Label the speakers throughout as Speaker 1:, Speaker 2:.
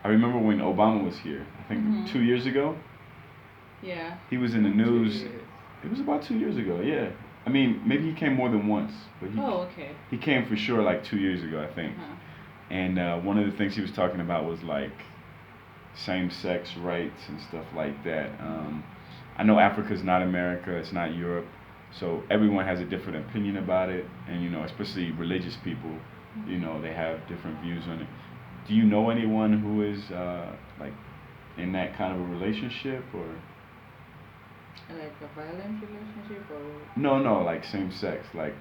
Speaker 1: I remember when Obama was here. I think 2 years ago.
Speaker 2: Yeah.
Speaker 1: He was in the news. It was about 2 years ago. Yeah. I mean, maybe he came more than once, but
Speaker 2: okay.
Speaker 1: He came for sure like 2 years ago, I think. And one of the things he was talking about was like same-sex rights and stuff like that. I know Africa's not America, it's not Europe, so everyone has a different opinion about it, and you know, especially religious people, you know, they have different views on it. Do you know anyone who is like in that kind of a relationship, or?
Speaker 2: Like a violent relationship, or?
Speaker 1: No, like same-sex, like.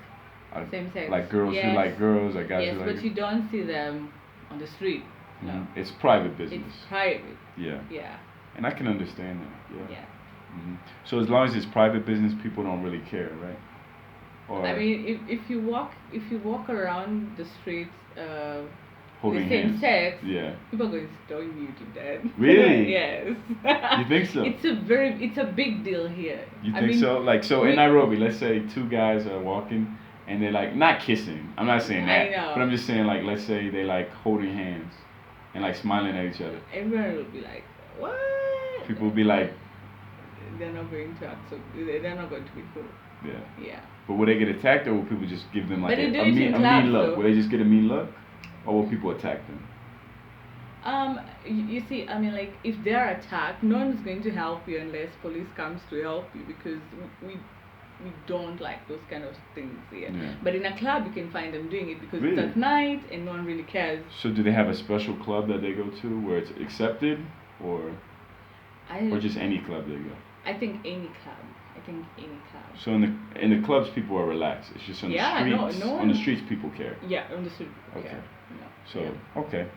Speaker 2: Same sex.
Speaker 1: Like girls who like girls, like guys who like.
Speaker 2: Yes, but you don't see them on the street. No.
Speaker 1: It's private business.
Speaker 2: It's private.
Speaker 1: Yeah.
Speaker 2: Yeah.
Speaker 1: And I can understand that. Yeah.
Speaker 2: Yeah.
Speaker 1: So as long as it's private business, people don't really care, right? Or
Speaker 2: I mean, if you walk around the streets,
Speaker 1: holding
Speaker 2: the same
Speaker 1: hands.
Speaker 2: sex,
Speaker 1: yeah,
Speaker 2: people are going to stone you to death.
Speaker 1: Really?
Speaker 2: Yes.
Speaker 1: You think so?
Speaker 2: It's a big deal here.
Speaker 1: You think so? Like, so in Nairobi, let's say two guys are walking and they're like not kissing. I'm not saying that,
Speaker 2: I know.
Speaker 1: but I'm just saying like, let's say they like holding hands and like smiling at each other.
Speaker 2: Everyone will be like, what?
Speaker 1: People will be like,
Speaker 2: they're not going to act so. They're not going to be cool.
Speaker 1: Yeah.
Speaker 2: Yeah.
Speaker 1: But will they get attacked, or will people just give them like a
Speaker 2: mean
Speaker 1: look?
Speaker 2: Though.
Speaker 1: Will they just get a mean look, or will people attack them?
Speaker 2: You see, I mean, like, if they are attacked, no one's going to help you unless police comes to help you, because we don't like those kind of things here. Yeah. But in a club, you can find them doing it because it's at night and no one really cares.
Speaker 1: So do they have a special club that they go to where it's accepted, or just any club they go?
Speaker 2: I think any club.
Speaker 1: So in the clubs, people are relaxed. It's just on the streets.
Speaker 2: No
Speaker 1: on the streets, people care.
Speaker 2: Yeah, on the streets, people care.
Speaker 1: So okay.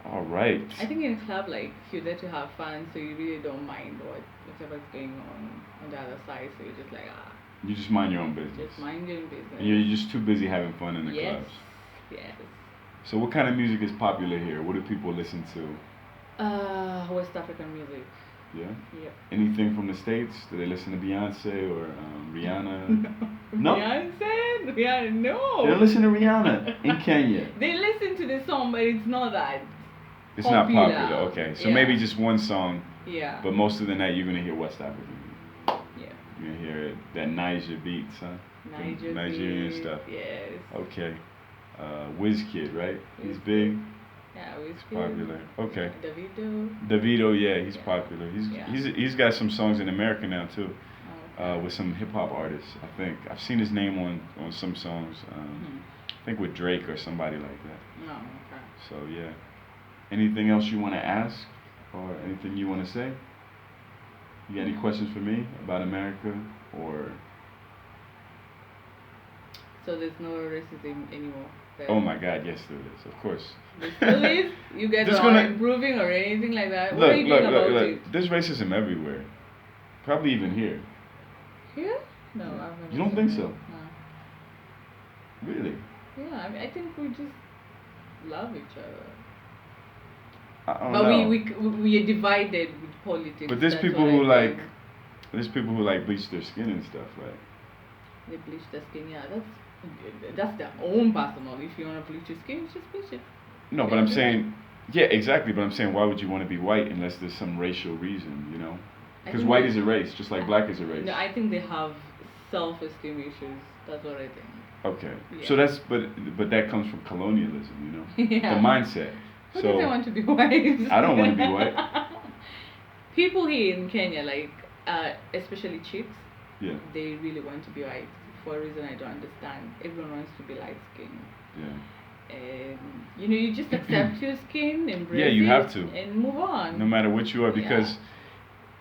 Speaker 1: All right.
Speaker 2: I think in a club, like, you're there to have fun, so you really don't mind whatever's going on the other side. So you're just like,
Speaker 1: You just mind your own business.
Speaker 2: Just mind your own business.
Speaker 1: And you're just too busy having fun in the clubs.
Speaker 2: Yes.
Speaker 1: So what kind of music is popular here? What do people listen to?
Speaker 2: West African music.
Speaker 1: Yeah?
Speaker 2: Yeah.
Speaker 1: Anything from the States? Do they listen to Beyonce or Rihanna? No.
Speaker 2: Beyonce? Rihanna? No.
Speaker 1: They don't listen to Rihanna in Kenya.
Speaker 2: They listen to the song, but it's not that
Speaker 1: It's popular. Not popular, okay. So maybe just one song.
Speaker 2: Yeah.
Speaker 1: But most of the night you're going to hear West African music.
Speaker 2: Yeah.
Speaker 1: You're going to hear that Niger beats, huh? Nigerian stuff.
Speaker 2: Yes.
Speaker 1: Okay. Wizkid, right? He's big.
Speaker 2: Yeah,
Speaker 1: he's popular. Okay.
Speaker 2: Davido,
Speaker 1: yeah, he's popular. He's got some songs in America now too, with some hip hop artists. I think I've seen his name on some songs. I think with Drake or somebody like that.
Speaker 2: No, okay.
Speaker 1: So yeah. Anything else you want to ask, or anything you want to say? You got any questions for me about America, or?
Speaker 2: So there's no racism anymore.
Speaker 1: Oh my God, yes there is, of course.
Speaker 2: There still is? You guys are improving or anything like that? What are you doing about it?
Speaker 1: There's racism everywhere. Probably even here.
Speaker 2: Here? No, I've never.
Speaker 1: You don't think so?
Speaker 2: No.
Speaker 1: Really?
Speaker 2: Yeah, I mean, I think we just love each other.
Speaker 1: I don't know.
Speaker 2: we are divided with politics.
Speaker 1: But there's people who like bleach their skin and stuff, right?
Speaker 2: They bleach their skin, yeah. That's their own personal. If you want to bleach your skin, just bleach it.
Speaker 1: No, but I'm saying, yeah, exactly. But I'm saying, why would you want to be white unless there's some racial reason, you know? Because white is a race, just like black is a race.
Speaker 2: No, I think they have self-esteem issues. That's what I think.
Speaker 1: Okay, yeah. So but that comes from colonialism, you know,
Speaker 2: yeah.
Speaker 1: The mindset.
Speaker 2: Who doesn't want to be white?
Speaker 1: I don't want to be white.
Speaker 2: People here in Kenya, like especially chicks,
Speaker 1: yeah,
Speaker 2: they really want to be white for a reason I don't understand. Everyone wants to be light skinned.
Speaker 1: Yeah.
Speaker 2: And you just accept your skin, embrace
Speaker 1: it. Yeah, you have to.
Speaker 2: And move on.
Speaker 1: No matter what you are, because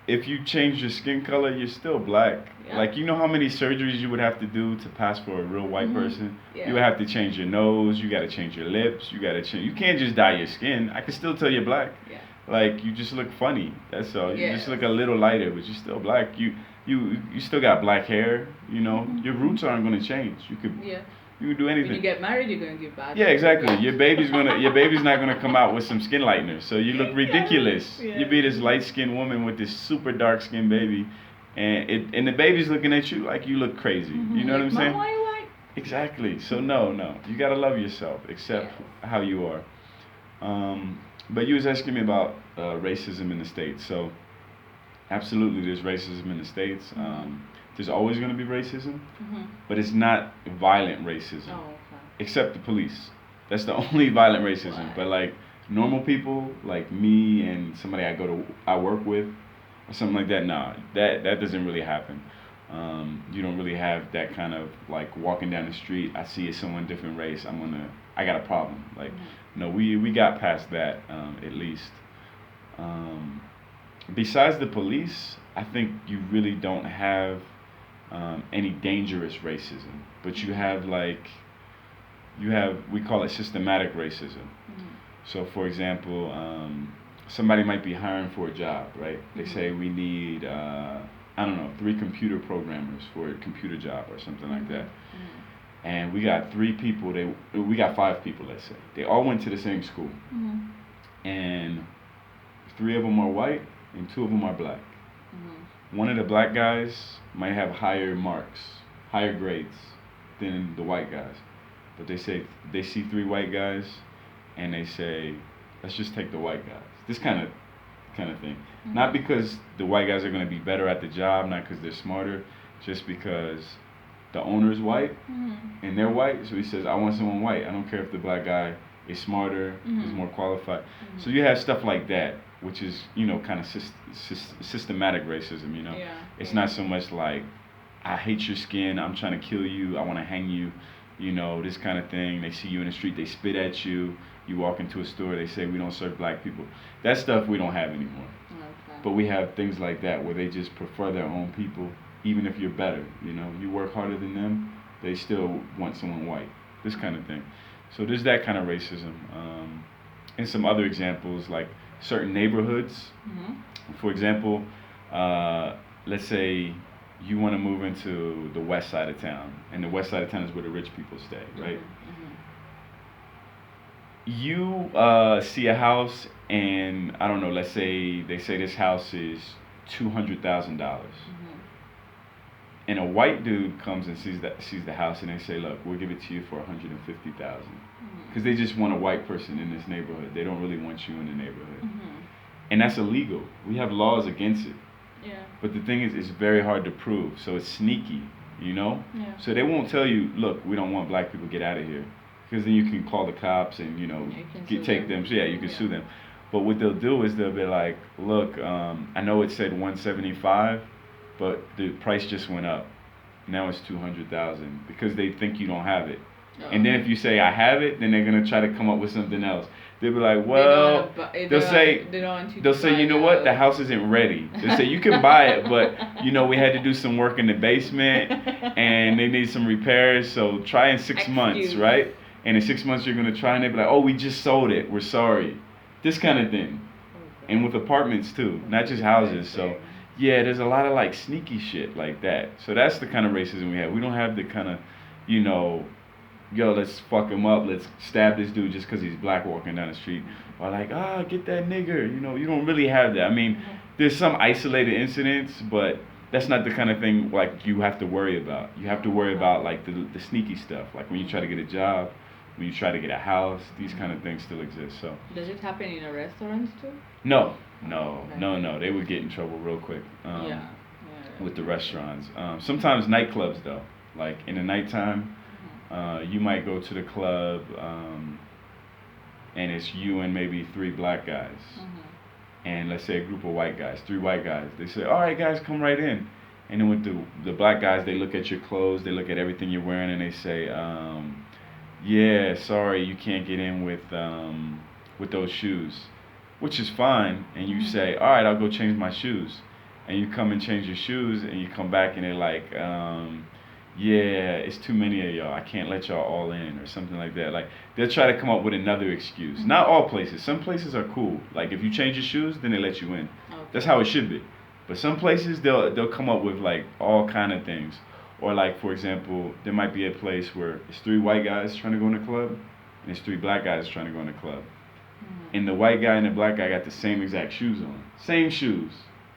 Speaker 1: if you change your skin color, you're still black. Yeah. Like, you know how many surgeries you would have to do to pass for a real white person? Yeah. You would have to change your nose, you got to change your lips, you can't just dye your skin. I can still tell you're black.
Speaker 2: Yeah.
Speaker 1: Like, you just look funny, that's all.
Speaker 2: Yeah.
Speaker 1: You just look a little lighter, but you're still black. You still got black hair, you know? Your roots aren't going to change. You could do anything.
Speaker 2: When you get married, you're going to give back.
Speaker 1: Yeah, exactly. Your baby's not gonna come out with some skin lightener, so you look ridiculous. Yeah. You be this light-skinned woman with this super dark-skinned baby, and the baby's looking at you like you look crazy. Mm-hmm. You know what I'm saying?
Speaker 2: Mom, why you white?
Speaker 1: Exactly. So no, you gotta love yourself, accept how you are. But you was asking me about racism in the States. So absolutely, there's racism in the States. There's always going to be racism, but it's not violent racism, except the police. That's the only violent racism. Right. But like normal people, like me and somebody I work with, or something like that, nah, that doesn't really happen. You don't really have that kind of like walking down the street, I see someone different race, I got a problem. Like, no, we got past that, at least. Besides the police, I think you really don't have any dangerous racism, but you have we call it systematic racism. So for example, somebody might be hiring for a job, right? They say we need, 3 computer programmers for a computer job or something like that. And we got 3 people, we got 5 people, let's say. They all went to the same school. And 3 of them are white and 2 of them are black. One of the black guys might have higher marks, higher grades than the white guys. But they see 3 white guys and they say, let's just take the white guys. This kind of thing. Not because the white guys are going to be better at the job, not because they're smarter, just because the owner's white and they're white. So he says, I want someone white. I don't care if the black guy is smarter, is more qualified. So you have stuff like that, which is, kind of systematic racism,
Speaker 2: Yeah.
Speaker 1: It's not so much like, I hate your skin, I'm trying to kill you, I want to hang you, this kind of thing. They see you in the street, they spit at you. You walk into a store, they say, we don't serve black people. That stuff we don't have anymore. But we have things like that where they just prefer their own people, even if you're better, You work harder than them, they still want someone white. This kind of thing. So there's that kind of racism. And some other examples, like certain neighborhoods. For example, let's say you want to move into the west side of town, and the west side of town is where the rich people stay, right? You see a house, and I don't know, let's say they say this house is $200,000. And a white dude comes and sees the house, and they say, look, we'll give it to you for $150,000. Because they just want a white person in this neighborhood. They don't really want you in the neighborhood. And that's illegal. We have laws against it.
Speaker 2: Yeah.
Speaker 1: But the thing is, it's very hard to prove. So it's sneaky,
Speaker 2: Yeah.
Speaker 1: So they won't tell you, look, we don't want black people, get out of here. Because then you can call the cops and, take them. So yeah, you can sue them. But what they'll do is they'll be like, look, I know it said 175, but the price just went up. Now it's 200,000 because they think you don't have it. And then if you say I have it, then they're gonna try to come up with something else. They'll be like, well, they'll say, you know what, the house isn't ready. They'll say you can buy it, but we had to do some work in the basement and they need some repairs. So try in 6 months, right? And in 6 months you're gonna try, and they'll be like, oh, we just sold it. We're sorry. This kind of thing. And with apartments too, not just houses. So yeah, there's a lot of like sneaky shit like that. So that's the kind of racism we have. We don't have the kind of, yo, let's fuck him up, let's stab this dude just because he's black walking down the street. Or like, get that nigger. You don't really have that. I mean, there's some isolated incidents, but that's not the kind of thing like you have to worry about. You have to worry about like the sneaky stuff, like when you try to get a job, when you try to get a house, these kind of things still exist. So
Speaker 2: does it happen in a restaurants too?
Speaker 1: No. They would get in trouble real quick. With the restaurants. Sometimes nightclubs though, like in the nighttime. You might go to the club, and it's you and maybe 3 black guys, and let's say a group of white guys, 3 white guys. They say, all right, guys, come right in. And then with the black guys, they look at your clothes, they look at everything you're wearing, and they say, yeah, sorry, you can't get in with those shoes, which is fine. And you say, all right, I'll go change my shoes. And you come and change your shoes, and you come back, and they're like, yeah, it's too many of y'all. I can't let y'all all in, or something like that. Like they'll try to come up with another excuse. Not all places. Some places are cool. Like if you change your shoes, then they let you in. Okay. That's how it should be. But some places they'll come up with like all kind of things. Or like for example, there might be a place where it's 3 white guys trying to go in the club, and it's 3 black guys trying to go in the club. And the white guy and the black guy got the same exact shoes on. Same shoes.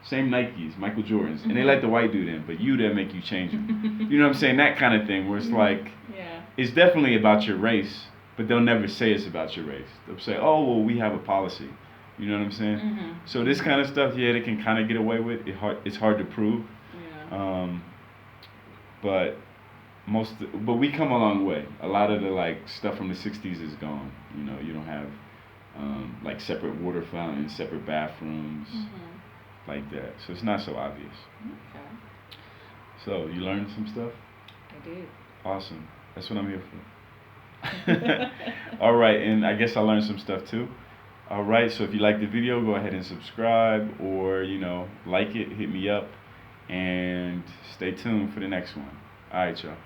Speaker 1: Same Nikes, Michael Jordans, and they let the white dude in, but you there make you change them. You know what I'm saying? That kind of thing where it's like, it's definitely about your race, but they'll never say it's about your race. They'll say, oh, well, we have a policy. You know what I'm saying? So this kind of stuff, yeah, they can kind of get away with. It's hard to prove.
Speaker 2: Yeah.
Speaker 1: But we come a long way. A lot of the like stuff from the 60s is gone. You know, you don't have like separate water fountains, separate bathrooms, like that. So it's not so obvious.
Speaker 2: Okay.
Speaker 1: So you learned some stuff?
Speaker 2: I did.
Speaker 1: Awesome. That's what I'm here for. All right, and I guess I learned some stuff too. All right, so if you like the video, go ahead and subscribe, or like it, hit me up, and stay tuned for the next one. All right, y'all.